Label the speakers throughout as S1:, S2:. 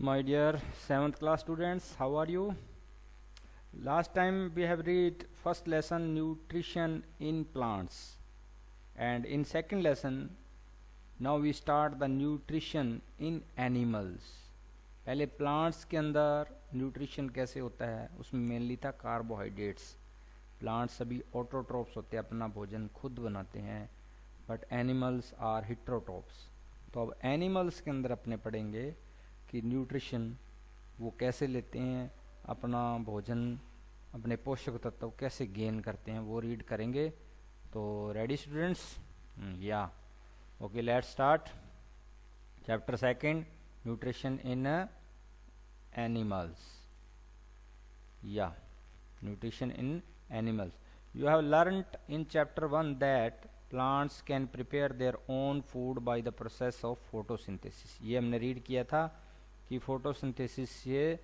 S1: My dear 7th class students, how are you? Last time we have read first lesson nutrition in plants, and in second lesson now we start the nutrition in animals. पहले plants के अंदर nutrition कैसे होता है, उसमें mainly था carbohydrates. Plants सभी autotrophs होते हैं, अपना भोजन खुद बनाते हैं, बट एनिमल्स आर हिट्रोट्रोप्स. तो अब एनिमल्स के अंदर अपने पढ़ेंगे कि न्यूट्रिशन वो कैसे लेते हैं, अपना भोजन, अपने पोषक तत्व कैसे गेन करते हैं, वो रीड करेंगे. तो रेडी स्टूडेंट्स? या okay, let's start. Chapter second, nutrition in animals. या nutrition in animals. You have learnt in chapter 1 that plants can prepare their own food by the process of photosynthesis. ये हमने read किया था कि photosynthesis से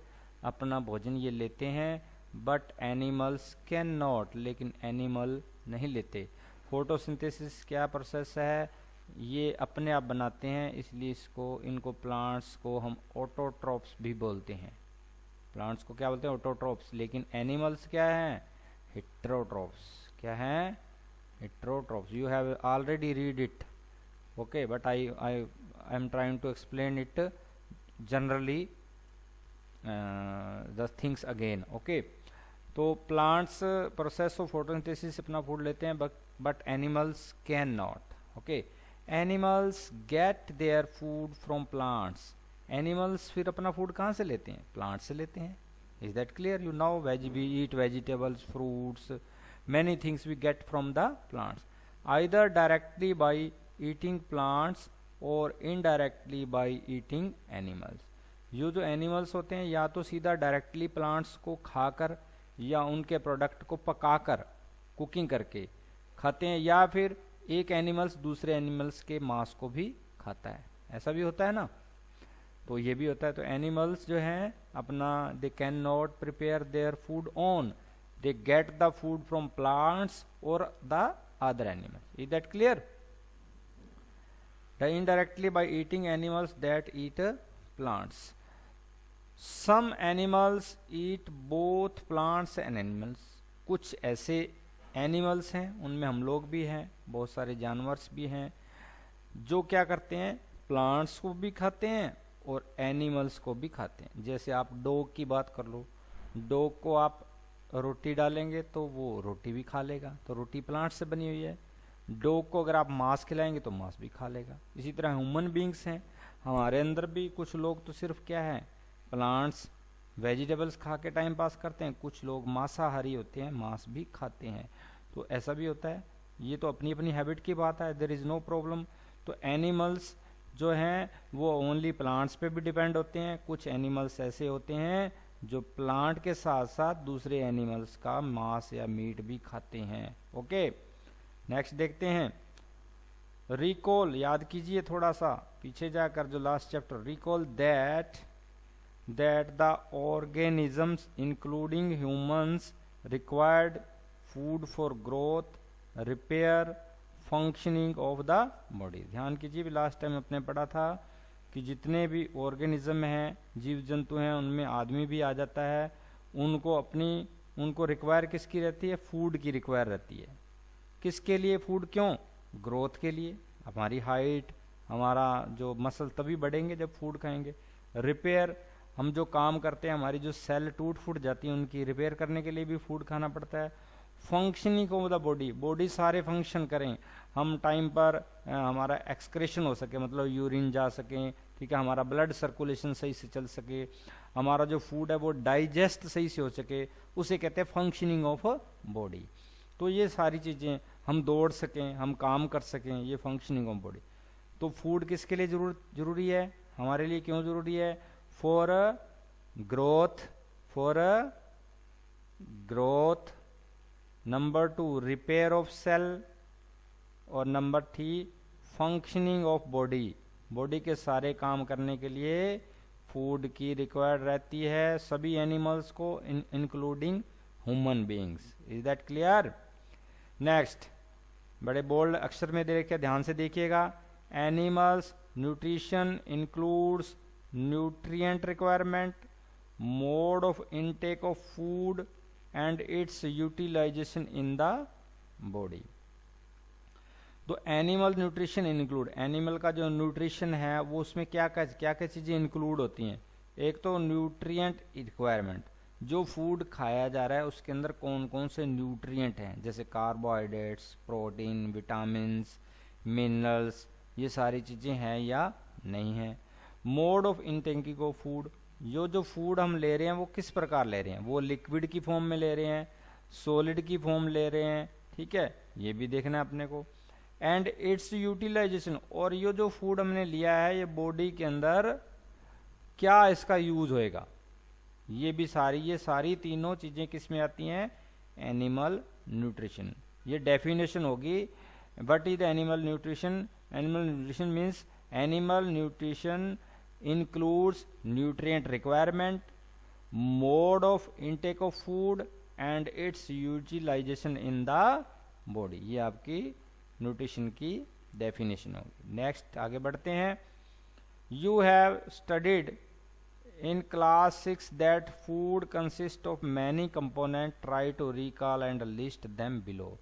S1: अपना भोजन ये लेते हैं, बट एनिमल्स कैन नॉट, लेकिन एनिमल नहीं लेते. फोटोसिंथेसिस क्या प्रोसेस है, ये अपने आप बनाते हैं, इसलिए इनको प्लांट्स को हम ऑटोट्रोप्स भी बोलते हैं. प्लांट्स को क्या बोलते हैं? ऑटोट्रोप्स. लेकिन एनिमल्स क्या हैं? हेट्रोट्रोप्स. क्या हैं? Heterotrophs. You have already read it, okay, but I am trying to explain it generally the things again. Okay, तो प्लांट्स प्रोसेस ऑफ फोटोसिंथेसिस अपना फूड लेते हैं, but animals can not. Okay, animals get their food from plants. Animals फिर अपना food कहाँ से लेते हैं? प्लांट से लेते हैं. Is that clear? You know, we eat vegetables, fruits, many things we get from the plants, either directly by eating plants or indirectly by eating animals. ये जो एनिमल्स होते हैं या तो सीधा डायरेक्टली प्लांट्स को खाकर या उनके प्रोडक्ट को पकाकर, कुकिंग करके खाते हैं, या फिर एक एनिमल्स दूसरे एनिमल्स के मांस को भी खाता है. ऐसा भी होता है ना, तो ये भी होता है. तो एनिमल्स जो हैं अपना, they can not prepare their food on, they get the food from plants और the other animals. Is that clear? The indirectly by eating animals that eat plants. Some animals eat both plants and animals. कुछ ऐसे animals हैं, उनमें हम लोग भी हैं, बहुत सारे जानवर्स भी हैं, जो क्या करते हैं? प्लांट्स को भी खाते हैं और एनिमल्स को भी खाते हैं. जैसे आप डॉग की बात कर लो, डॉग को आप रोटी डालेंगे तो वो रोटी भी खा लेगा, तो रोटी प्लांट से बनी हुई है. डॉग को अगर आप मांस खिलाएंगे तो मांस भी खा लेगा. इसी तरह ह्यूमन बींग्स हैं, हमारे अंदर भी कुछ लोग तो सिर्फ क्या है, प्लांट्स, वेजिटेबल्स खा के टाइम पास करते हैं, कुछ लोग मांसाहारी होते हैं, मांस भी खाते हैं. तो ऐसा भी होता है. ये तो अपनी अपनी हैबिट की बात है, देयर इज़ नो प्रॉब्लम. तो एनिमल्स जो हैं वो ओनली प्लांट्स पे भी डिपेंड होते हैं. कुछ एनिमल्स ऐसे होते हैं जो प्लांट के साथ साथ दूसरे एनिमल्स का मांस या मीट भी खाते हैं. ओके, नेक्स्ट देखते हैं. रिकॉल, याद कीजिए थोड़ा सा पीछे जाकर, जो last chapter. Recall that the organisms including humans required food for growth, repair, functioning of the body. ध्यान कीजिए, भी लास्ट टाइम अपने पढ़ा था कि जितने भी ऑर्गेनिज्म हैं, जीव जंतु हैं, उनमें आदमी भी आ जाता है, उनको रिक्वायर किसकी रहती है? फूड की रिक्वायर रहती है. किसके लिए फूड? क्यों? ग्रोथ के लिए. हमारी हाइट, हमारा जो मसल तभी बढ़ेंगे जब फूड खाएंगे. रिपेयर, हम जो काम करते हैं, हमारी जो सेल टूट फूट जाती है, उनकी रिपेयर करने के लिए भी फूड खाना पड़ता है. फंक्शनिंग ऑफ द बॉडी सारे फंक्शन करें, हम टाइम पर हमारा एक्सक्रेशन हो सके, मतलब यूरिन जा सके, ठीक है, हमारा ब्लड सर्कुलेशन सही से चल सके, हमारा जो फूड है वो डाइजेस्ट सही से हो सके, उसे कहते हैं फंक्शनिंग ऑफ बॉडी. तो ये सारी चीज़ें, हम दौड़ सकें, हम काम कर सकें, ये फंक्शनिंग ऑफ बॉडी. तो फूड किसके लिए जरूरी है? हमारे लिए क्यों जरूरी है? For growth, number 2 repair of cell, और number 3 functioning of body. Body के सारे काम करने के लिए फूड की रिक्वायर्ड रहती है सभी एनिमल्स को, including human beings. Is that clear? Next, बड़े बोल्ड अक्षर में दे रखे, ध्यान से देखिएगा. Animals nutrition includes nutrient requirement, mode of intake of food and its utilization in the body. तो एनिमल न्यूट्रिशन इंक्लूड, एनिमल का जो न्यूट्रिशन है वो उसमें क्या क्या चीज़ें इंक्लूड होती हैं। एक तो न्यूट्रिएंट रिक्वायरमेंट, जो फूड खाया जा रहा है उसके अंदर कौन कौन से न्यूट्रिएंट हैं, जैसे कार्बोहाइड्रेट्स, प्रोटीन, विटामिन्स, मिनरल्स, ये सारी चीज़ें हैं या नहीं हैं। मोड ऑफ इनटेकिंग ऑफ फूड, जो फूड हम ले रहे हैं वो किस प्रकार ले रहे हैं, वो लिक्विड की फॉर्म में ले रहे हैं, सॉलिड की फॉर्म ले रहे हैं, ठीक है, ये भी देखना है अपने को। एंड इट्स यूटिलाइजेशन, और ये जो फूड हमने लिया है ये बॉडी के अंदर क्या इसका यूज होएगा, ये सारी तीनों चीजें किस में आती हैं, एनिमल न्यूट्रिशन। ये डेफिनेशन होगी, what is animal nutrition. Animal nutrition means animal nutrition includes nutrient requirement, mode of intake of food and its utilization in the body। ये आपकी न्यूट्रिशन की डेफिनेशन होगी। नेक्स्ट आगे बढ़ते हैं। You have studied in class 6 that food consists of many components, try to recall and list them below।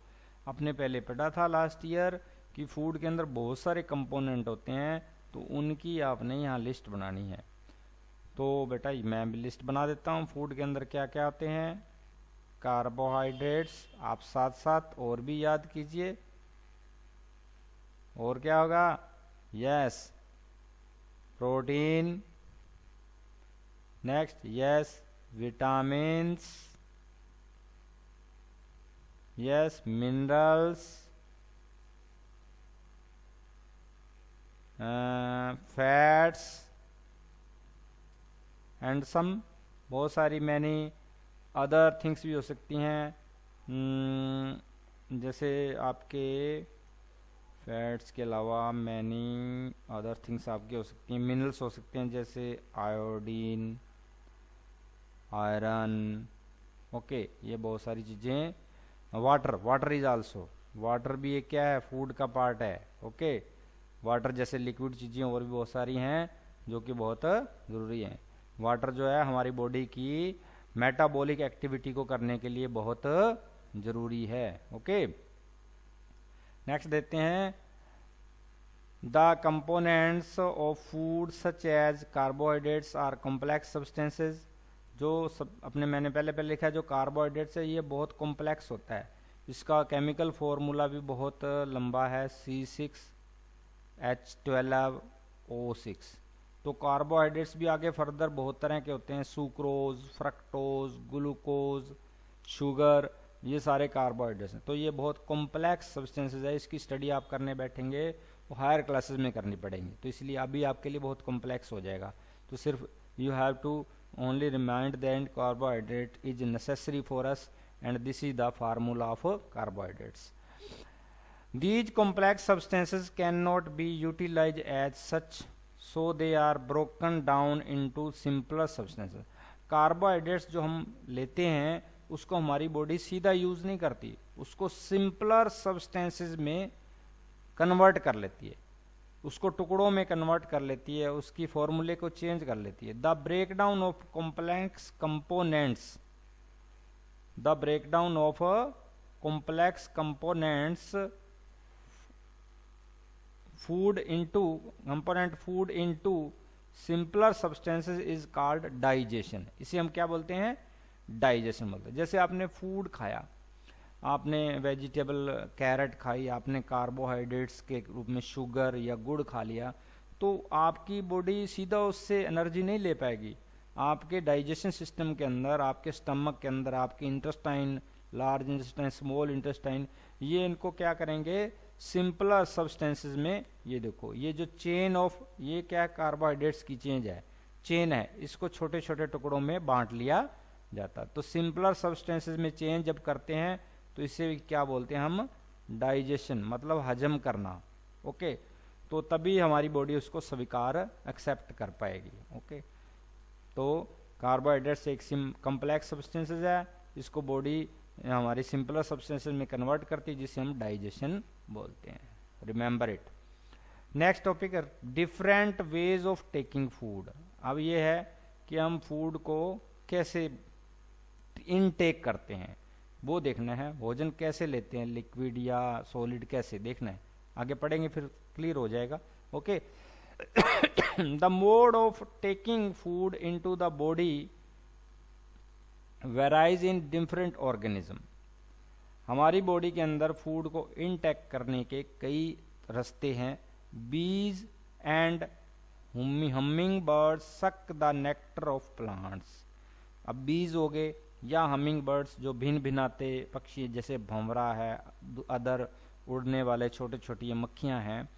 S1: आपने पहले पढ़ा था लास्ट ईयर कि फूड के अंदर बहुत सारे कंपोनेंट होते हैं, तो उनकी आपने यहाँ लिस्ट बनानी है। तो बेटा मैं भी लिस्ट बना देता हूँ। फूड के अंदर क्या क्या आते हैं, कार्बोहाइड्रेट्स, आप साथ साथ और भी याद कीजिए, और क्या होगा, yes protein, next yes vitamins, yes minerals, fats and some, बहुत सारी मैनी अदर थिंग्स भी हो सकती हैं, जैसे आपके फैट्स के अलावा मैनी अदर थिंग्स आपके हो सकती हैं, मिनरल्स हो सकते हैं जैसे आयोडीन, आयरन, ओके, ये बहुत सारी चीज़ें। वाटर इज आल्सो, वाटर भी एक क्या है, फूड का पार्ट है, ओके। वाटर जैसे लिक्विड चीज़ें और भी बहुत सारी हैं जो कि बहुत ज़रूरी हैं। वाटर जो है हमारी बॉडी की मेटाबॉलिक एक्टिविटी को करने के लिए बहुत ज़रूरी है, ओके। नेक्स्ट देते हैं, the components of food such as carbohydrates are complex substances. जो सब अपने मैंने पहले लिखा है, जो कार्बोहाइड्रेट्स है ये बहुत कॉम्प्लेक्स होता है, इसका केमिकल फॉर्मूला भी बहुत लंबा है, C6H12O6। तो कार्बोहाइड्रेट्स भी आगे फर्दर बहुत तरह के होते हैं, सुक्रोज, फ्रक्टोज, ग्लूकोज, शुगर, ये सारे कार्बोहाइड्रेट्स हैं। तो ये बहुत कॉम्प्लेक्स सब्सटेंसेस है, इसकी स्टडी आप करने बैठेंगे वो हायर क्लासेस में करनी पड़ेंगी, तो इसलिए अभी आपके लिए बहुत कॉम्प्लेक्स हो जाएगा। तो सिर्फ you have to only remind that carbohydrate is necessary for us and this is the formula of carbohydrates। These complex substances cannot be utilized as such, so they are broken down into simpler substances। Carbohydrates जो हम लेते हैं उसको हमारी body सीधा use नहीं करती, उसको सिंपलर सब्सटेंसेस में कन्वर्ट कर लेती है, उसको टुकड़ों में कन्वर्ट कर लेती है, उसकी फॉर्मूले को चेंज कर लेती है। The breakdown of complex components, the breakdown of complex components food into simpler substances is called digestion. इसे हम क्या बोलते हैं, डाइजेशन बोलते हैं। जैसे आपने फूड खाया, आपने वेजिटेबल कैरेट खाई, आपने कार्बोहाइड्रेट्स के रूप में शुगर या गुड़ खा लिया, तो आपकी बॉडी सीधा उससे एनर्जी नहीं ले पाएगी। आपके डाइजेशन सिस्टम के अंदर, आपके स्टमक के अंदर, आपके intestine, large intestine, small intestine, ये इनको क्या करेंगे, सिंपलर सब्सटेंसेस में, ये देखो ये जो चेन ऑफ, ये क्या कार्बोहाइड्रेट्स की चेन है, इसको छोटे छोटे टुकड़ों में बांट लिया जाता। तो सिंपलर सब्सटेंसेस में चेंज जब करते हैं तो इसे क्या बोलते हैं हम, डाइजेशन, मतलब हजम करना, ओके। तो तभी हमारी बॉडी उसको स्वीकार एक्सेप्ट कर पाएगी, ओके। तो कार्बोहाइड्रेट्स एक कॉम्प्लेक्स सब्सटेंसेस है, इसको बॉडी हमारी सिंपलर सब्सटेंसेस में कन्वर्ट करती है, जिसे हम डाइजेशन बोलते हैं, remember it. Next topic, different ways of taking food. अब ये है कि हम फूड को कैसे इनटेक करते हैं वो देखना है, भोजन कैसे लेते हैं, लिक्विड या सॉलिड कैसे देखना है, आगे पढ़ेंगे फिर क्लियर हो जाएगा। Okay. The mode of taking food into the body varies in different organism. हमारी बॉडी के अंदर फूड को इनटेक करने के कई रास्ते हैं। बीज and humming bird suck the nectar of plants. अब बीज हो गए या हमिंग बर्ड्स जो भिन्न भिन्नाते पक्षी जैसे भंवरा है, अदर उड़ने वाले छोटे छोटी मक्खियां हैं,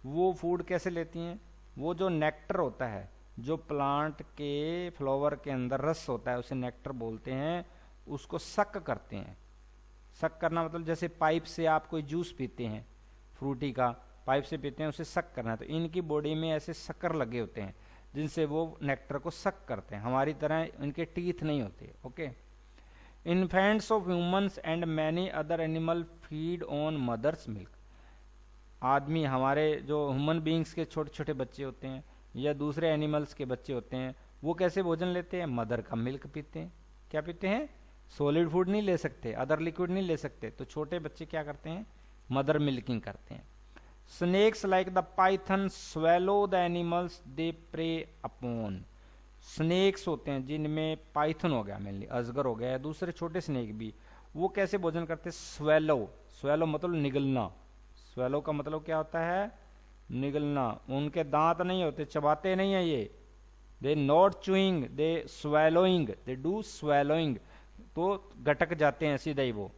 S1: वो फूड कैसे लेती हैं? वो जो नेक्टर होता है, जो प्लांट के फ्लावर के अंदर रस होता है उसे नेक्टर बोलते हैं, उसको सक करते हैं। सक करना मतलब जैसे पाइप से आप कोई जूस पीते हैं, फ्रूटी का पाइप से पीते हैं, उसे सक करना है। तो इनकी बॉडी में ऐसे शक्कर लगे होते हैं जिनसे वो नेक्टर को सक करते हैं। हमारी तरह इनके टीथ नहीं होते। Okay. Infants of humans and many other animal feed on mother's milk. आदमी, हमारे जो ह्यूमन बींग्स के छोटे छोटे बच्चे होते हैं या दूसरे एनिमल्स के बच्चे होते हैं, वो कैसे भोजन लेते हैं? मदर का मिल्क पीते हैं। क्या पीते हैं? सॉलिड फूड नहीं ले सकते, अदर लिक्विड नहीं ले सकते, तो छोटे बच्चे क्या करते हैं? मदर मिल्किंग करते हैं। Snakes like the python swallow the animals they prey upon. Snakes होते हैं जिनमें पाइथन हो गया, मेनली अजगर हो गया, या दूसरे छोटे स्नेक भी, वो कैसे भोजन करते हैं? स्वेलो। स्वेलो मतलब निगलना। स्वेलो का मतलब क्या होता है? निगलना। उनके दांत नहीं होते, चबाते नहीं है ये। They not chewing, they swallowing, they do swallowing. तो गटक जाते हैं सीधा ही वो,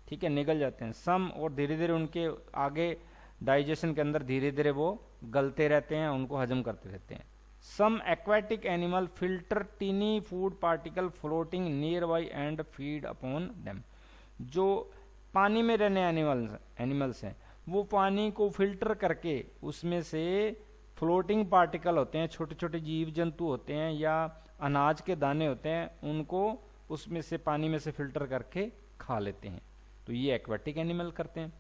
S1: ठीक है, निगल जाते हैं। सम, और धीरे धीरे उनके आगे डाइजेशन के अंदर धीरे धीरे वो गलते रहते हैं, उनको हजम करते रहते हैं। Some aquatic animal filter tiny food particle floating near by and feed upon them. जो पानी में रहने एनिमल्स हैं, वो पानी को फिल्टर करके उसमें से फ्लोटिंग पार्टिकल होते हैं, छोटे छोटे जीव जंतु होते हैं या अनाज के दाने होते हैं, उनको उसमें से पानी में से फिल्टर करके खा लेते हैं। तो ये एक्वाटिक एनिमल करते हैं।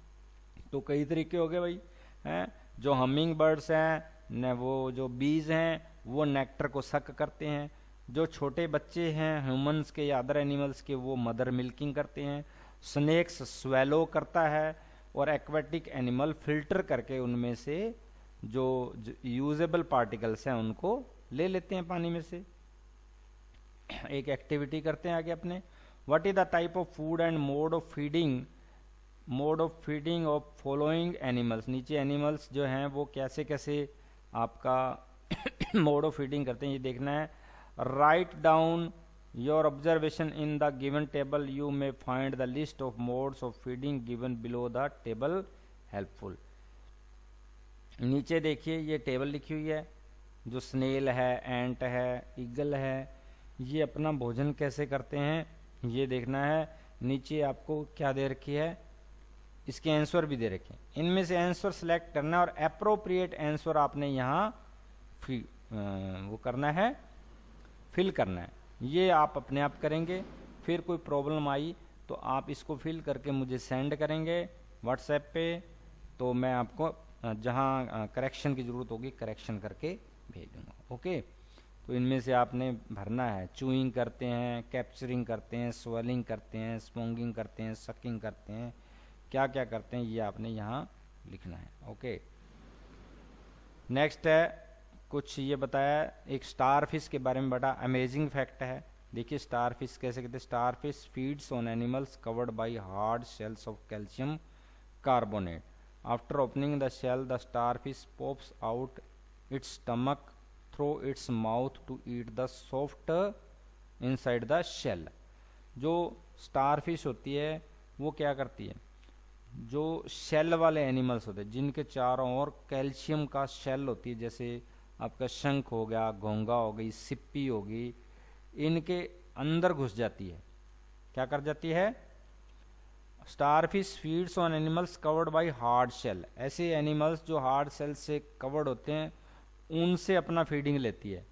S1: तो कई तरीके हो गए भाई, हैं। जो हमिंग बर्ड्स हैं न, वो जो बीज हैं वो नेक्टर को सक करते हैं। जो छोटे बच्चे हैं ह्यूमंस के या अदर एनिमल्स के, वो मदर मिल्किंग करते हैं। स्नेक्स स्वेलो करता है, और एक्वेटिक एनिमल फिल्टर करके उनमें से जो यूजेबल पार्टिकल्स हैं उनको ले लेते हैं पानी में से। एक एक्टिविटी करते हैं आगे अपने। What is the type of food and mode of feeding of following animals. नीचे एनिमल्स जो हैं वो कैसे कैसे आपका मोड ऑफ फीडिंग करते हैं ये देखना है। Write down your observation in the given table, you may find the list of modes of feeding given below the table helpful. नीचे देखिए ये टेबल लिखी हुई है, जो स्नेल है, एंट है, ईगल है, ये अपना भोजन कैसे करते हैं ये देखना है। नीचे आपको क्या दे रखी है, इसके आंसर भी दे रखे हैं। इनमें से आंसर सेलेक्ट करना और अप्रोप्रिएट आंसर आपने यहाँ वो करना है, फिल करना है। ये आप अपने आप करेंगे। फिर कोई प्रॉब्लम आई तो आप इसको फिल करके मुझे सेंड करेंगे व्हाट्सएप पे, तो मैं आपको जहाँ करेक्शन की ज़रूरत होगी करेक्शन करके भेज दूँगा। ओके। तो इनमें से आपने भरना है। चूइंग करते हैं, कैप्चरिंग करते हैं, स्वेलिंग करते हैं, स्पोंगिंग करते हैं, सकिंग करते हैं, क्या क्या करते हैं ये आपने यहाँ लिखना है। ओके। नेक्स्ट है, कुछ ये बताया एक स्टार फिश के बारे में, बड़ा अमेजिंग फैक्ट है। देखिए स्टार फिश कैसे कहते हैं। Starfish feeds on animals covered by hard shells of calcium carbonate. After opening the shell the starfish pops out its stomach through its mouth to eat the soft inside the shell. जो starfish होती है वो क्या करती है, जो shell वाले animals होते हैं जिनके चारों ओर कैल्शियम का शेल होती है, जैसे आपका शंख हो गया, घोंगा हो गई, सिप्पी होगी, इनके अंदर घुस जाती है। क्या कर जाती है? Starfish feeds on animals covered by hard shell. ऐसे एनिमल्स जो हार्ड शेल से कवर्ड होते हैं उनसे अपना फीडिंग लेती है।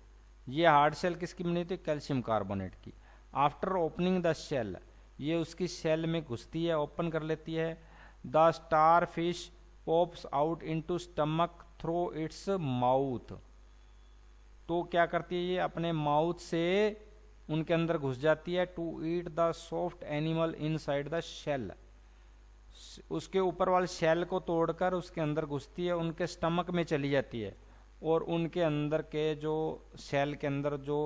S1: ये हार्ड शेल किसकी बनी होती है? कैल्शियम कार्बोनेट की। आफ्टर ओपनिंग द शेल, ये उसकी शेल में घुसती है, ओपन कर लेती है। The starfish pops out into stomach through its mouth. तो क्या करती है ये अपने माउथ से उनके अंदर घुस जाती है। To eat the soft animal inside the shell, उसके ऊपर वाले शेल को तोड़कर उसके अंदर घुसती है, उनके स्टमक में चली जाती है और उनके अंदर के जो शेल के अंदर जो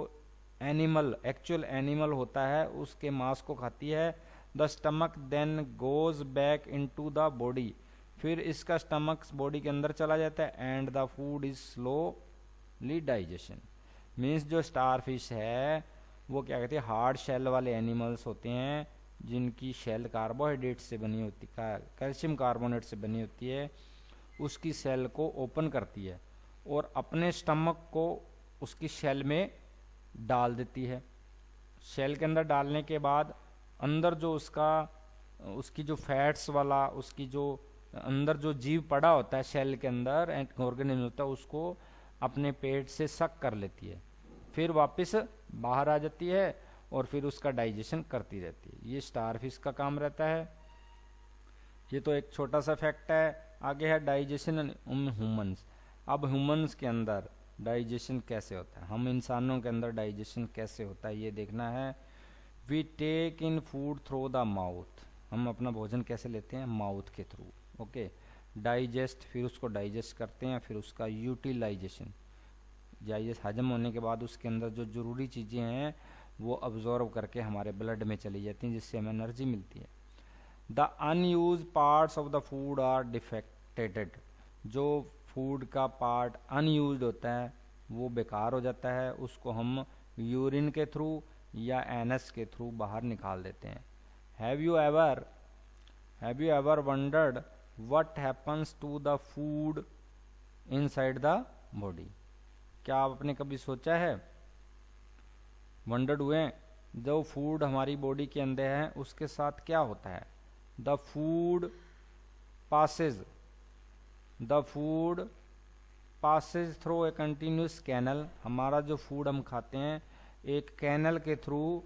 S1: एनिमल एक्चुअल एनिमल होता है उसके मांस को खाती है। The stomach then goes back into the body, फिर इसका स्टमक बॉडी के अंदर चला जाता है। And the food is slowly digestion. Means जो स्टार फिश है वो क्या कहते हैं, हार्ड शेल वाले एनिमल्स होते हैं जिनकी शेल कार्बोहाइड्रेट से बनी होती है, कैल्शियम कार्बोनेट से बनी होती है। उसकी सेल को ओपन करती है और अपने स्टमक को उसकी शेल में डाल देती है। शेल के अंदर डालने के बाद अंदर जो उसकी जो फैट्स वाला उसकी जो अंदर जो जीव पड़ा होता है शेल के अंदर ऑर्गेनिज्म होता है उसको अपने पेट से सक कर लेती है, फिर वापस बाहर आ जाती है और फिर उसका डाइजेशन करती रहती है। ये स्टारफिश का काम रहता है। ये तो एक छोटा सा फैक्ट है। आगे है डाइजेशन इन ह्यूमंस। अब ह्यूमंस के अंदर डाइजेशन कैसे होता है, हम इंसानों के अंदर डाइजेशन कैसे होता है ये देखना है। We take in food through the mouth, हम अपना भोजन कैसे लेते हैं, माउथ के थ्रू। ओके, डाइजेस्ट, फिर उसको डाइजेस्ट करते हैं, फिर उसका यूटिलाइजेशन, डाइजेस्ट हजम होने के बाद उसके अंदर जो जरूरी चीज़ें हैं वो अब्जॉर्व करके हमारे ब्लड में चली जाती हैं जिससे हमें एनर्जी मिलती है। The unused parts of the food are defected, जो फूड का पार्ट अनयूज्ड होता है वो बेकार हो जाता है, उसको हम यूरिन के थ्रू या एनस के थ्रू बाहर निकाल देते हैं। Have you ever wondered what happens to the food inside the body? क्या आपने कभी सोचा है, वंडर्ड हुए, जो फूड हमारी बॉडी के अंदर है उसके साथ क्या होता है? The food passes through a continuous canal, हमारा जो फूड हम खाते हैं एक कैनल के थ्रू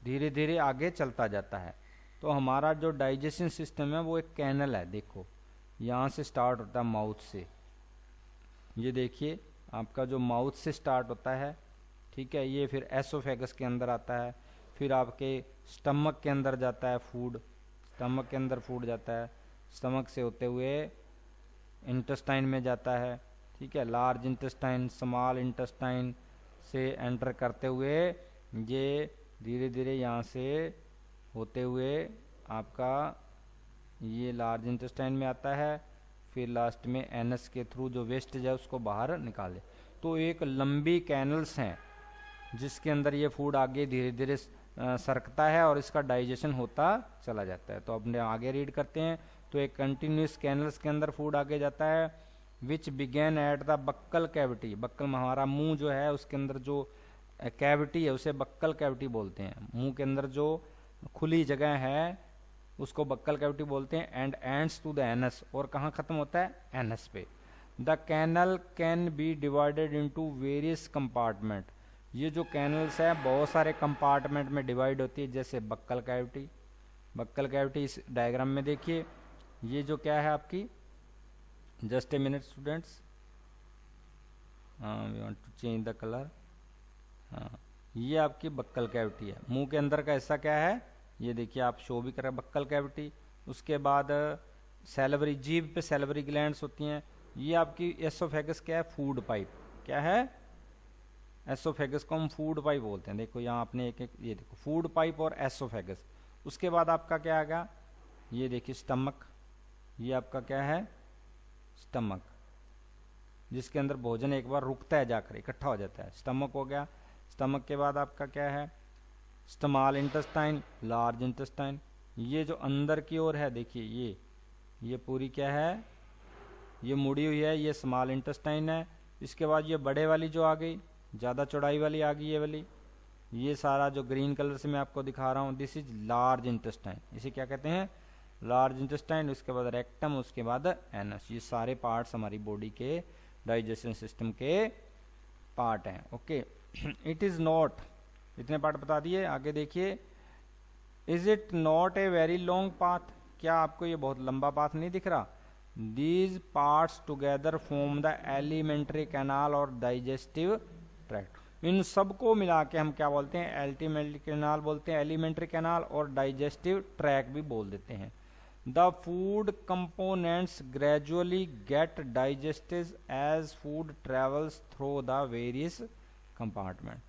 S1: धीरे धीरे आगे चलता जाता है। तो हमारा जो डाइजेशन सिस्टम है वो एक कैनल है। देखो यहाँ से स्टार्ट होता है माउथ से, ये देखिए आपका जो माउथ से स्टार्ट होता है, ठीक है, ये फिर एसोफेगस के अंदर आता है, फिर आपके स्टमक के अंदर जाता है फूड, स्टमक के अंदर फूड जाता है, स्टमक से होते हुए इंटेस्टाइन में जाता है, ठीक है, लार्ज इंटेस्टाइन, स्मॉल इंटेस्टाइन से एंटर करते हुए ये धीरे धीरे यहाँ से होते हुए आपका ये लार्ज इंटेस्टाइन में आता है, फिर लास्ट में एनस के थ्रू जो वेस्टेज है उसको बाहर निकाले। तो एक लंबी कैनल्स हैं जिसके अंदर ये फूड आगे धीरे धीरे सरकता है और इसका डाइजेशन होता चला जाता है। तो अपने आगे रीड करते हैं। तो एक कंटिन्यूस कैनल्स के अंदर फूड आगे जाता है, which begin at the buccal cavity, buccal हमारा मुंह जो है उसके अंदर जो कैविटी है उसे बक्कल कैविटी बोलते हैं। मुंह के अंदर जो खुली जगह है उसको बक्कल कैविटी बोलते हैं। And ends to the anus, और कहाँ खत्म होता है? एनस पे। The canal can be divided into various compartment, ये जो कैनल्स है बहुत सारे कंपार्टमेंट में डिवाइड होती है, जैसे बक्कल कैविटी। बक्कल कैविटी इस डायग्राम में देखिए, ये जो क्या है आपकी, just a minute students, we want to change the colour. हाँ, ये आपकी बक्कल कैविटी है। मुंह के अंदर का हिस्सा क्या है, ये देखिए आप शो भी कर रहे हैं, बक्कल कैविटी। उसके बाद सैलिवरी, जीभ पे सैलिवरी ग्लैंड्स होती हैं। ये आपकी एसोफेगस क्या है? Food pipe. क्या है? एसोफेगस को हम फूड पाइप बोलते हैं। देखो यहाँ आपने एक ये देखो फूड पाइप और एसोफेगस। उसके बाद आपका क्या आएगा, ये देखिए स्टमक, ये आपका क्या है? स्टमक, जिसके अंदर भोजन एक बार रुकता है जाकर इकट्ठा हो जाता है, स्टमक हो गया। स्टमक के बाद आपका क्या है? Small intestine, large intestine. ये जो अंदर की ओर है देखिए, ये पूरी क्या है, ये मुड़ी हुई है, ये स्मॉल इंटेस्टाइन है। इसके बाद ये बड़े वाली जो आ गई, ज़्यादा चौड़ाई वाली आ गई, ये वाली, ये सारा जो ग्रीन कलर से मैं आपको दिखा रहा हूँ, दिस इज लार्ज इंटेस्टाइन। इसे क्या कहते हैं? Large intestine. उसके बाद रेक्टम, उसके बाद एनस। ये सारे पार्ट्स हमारी बॉडी के डाइजेशन सिस्टम के पार्ट हैं। ओके, इट इज़ नॉट, इतने पार्ट बता दिए। आगे देखिए, is it not a very long path, क्या आपको ये बहुत लंबा पाथ नहीं दिख रहा? These parts together form the elementary canal और डाइजेस्टिव ट्रैक्ट। इन सबको मिला के हम क्या बोलते हैं, अल्टीमेटरी कैनाल बोलते हैं, एलिमेंट्री कैनाल और डाइजेस्टिव ट्रैक भी बोल देते हैं। The food components gradually get digested as food travels through the various compartment.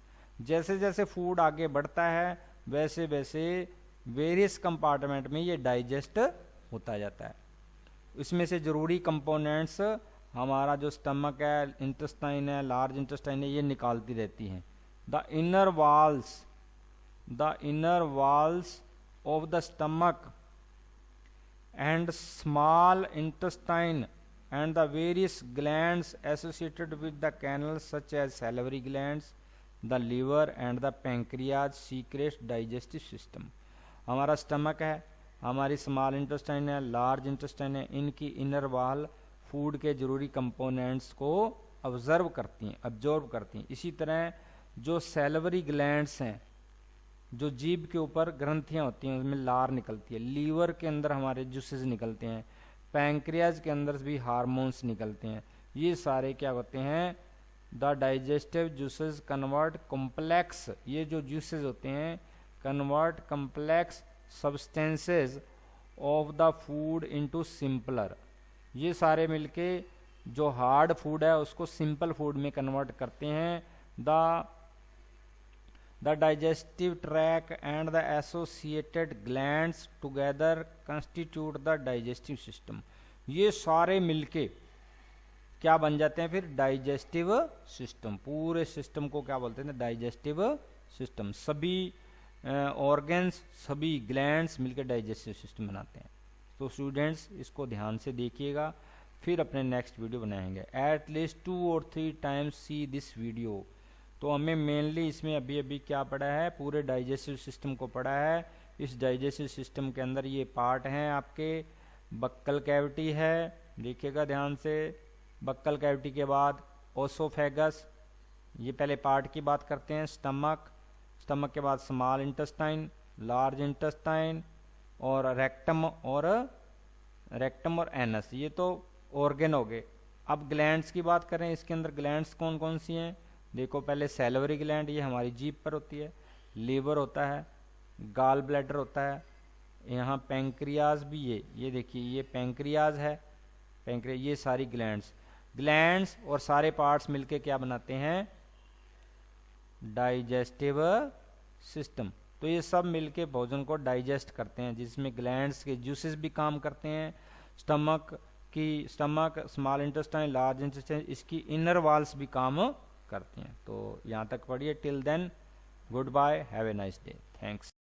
S1: जैसे जैसे फूड आगे बढ़ता है वैसे वैसे वेरियस कंपार्टमेंट में ये डाइजेस्ट होता जाता है। इसमें से जरूरी कंपोनेंट्स हमारा जो स्टमक है, इंटेस्टाइन है, लार्ज इंटेस्टाइन है, ये निकालती रहती हैं। The inner walls of the stomach and small intestine and the various glands associated with the canal such as salivary glands, the liver and the pancreas secretes digestive system। हमारा stomach है, हमारी small intestine है, large intestine है, इनकी inner वाल food के जरूरी components को ऑब्जर्व करती हैं, अब्जॉर्व करती हैं। इसी तरह जो सैलिवरी ग्लैंड्स हैं, जो जीभ के ऊपर ग्रंथियां होती हैं, उसमें लार निकलती है। लीवर के अंदर हमारे जूसेस निकलते हैं, पैंक्रियाज के अंदर भी हार्मोन्स निकलते हैं। ये सारे क्या होते हैं, the digestive juices convert complex, ये जो जूसेस होते हैं convert complex substances of the food into simpler. ये सारे मिलके जो हार्ड फूड है उसको सिंपल फूड में कन्वर्ट करते हैं। The digestive tract and the associated glands together constitute the digestive system। ये सारे मिलके क्या बन जाते हैं फिर, डाइजेस्टिव सिस्टम। पूरे सिस्टम को क्या बोलते हैं, डाइजेस्टिव सिस्टम। सभी ऑर्गन्स, सभी ग्लैंड्स मिलकर डाइजेस्टिव सिस्टम बनाते हैं। तो स्टूडेंट्स इसको ध्यान से देखिएगा, फिर अपने नेक्स्ट वीडियो बनाएंगे। At least 2 or 3 times see this video. तो हमें मेनली इसमें अभी क्या पढ़ा है, पूरे डाइजेस्टिव सिस्टम को पढ़ा है। इस डाइजेस्टिव सिस्टम के अंदर ये पार्ट हैं आपके, बक्कल कैविटी है, देखिएगा ध्यान से। बक्कल कैविटी के बाद ओसोफेगस, ये पहले पार्ट की बात करते हैं। स्टमक के बाद स्मॉल इंटेस्टाइन, लार्ज इंटेस्टाइन और रेक्टम और एनस, ये तो ऑर्गन हो गए। अब ग्लैंड्स की बात करें, इसके अंदर ग्लैंड्स कौन कौन सी हैं, देखो पहले सैलिवरी ग्लैंड, ये हमारी जीभ पर होती है। लीवर होता है, गाल ब्लैडर होता है, यहाँ पैंक्रियाज भी, ये देखिए ये पैंक्रियाज है, ये सारी ग्लैंड्स और सारे पार्ट्स मिलके क्या बनाते हैं, डाइजेस्टिव सिस्टम। तो ये सब मिलके भोजन को डाइजेस्ट करते हैं, जिसमें ग्लैंड्स के जूसेस भी काम करते हैं। Stomach, small intestine, large intestine, इसकी इनर वाल्स भी काम करती हैं। तो यहाँ तक पढ़िए। Till then goodbye, have a nice day, thanks.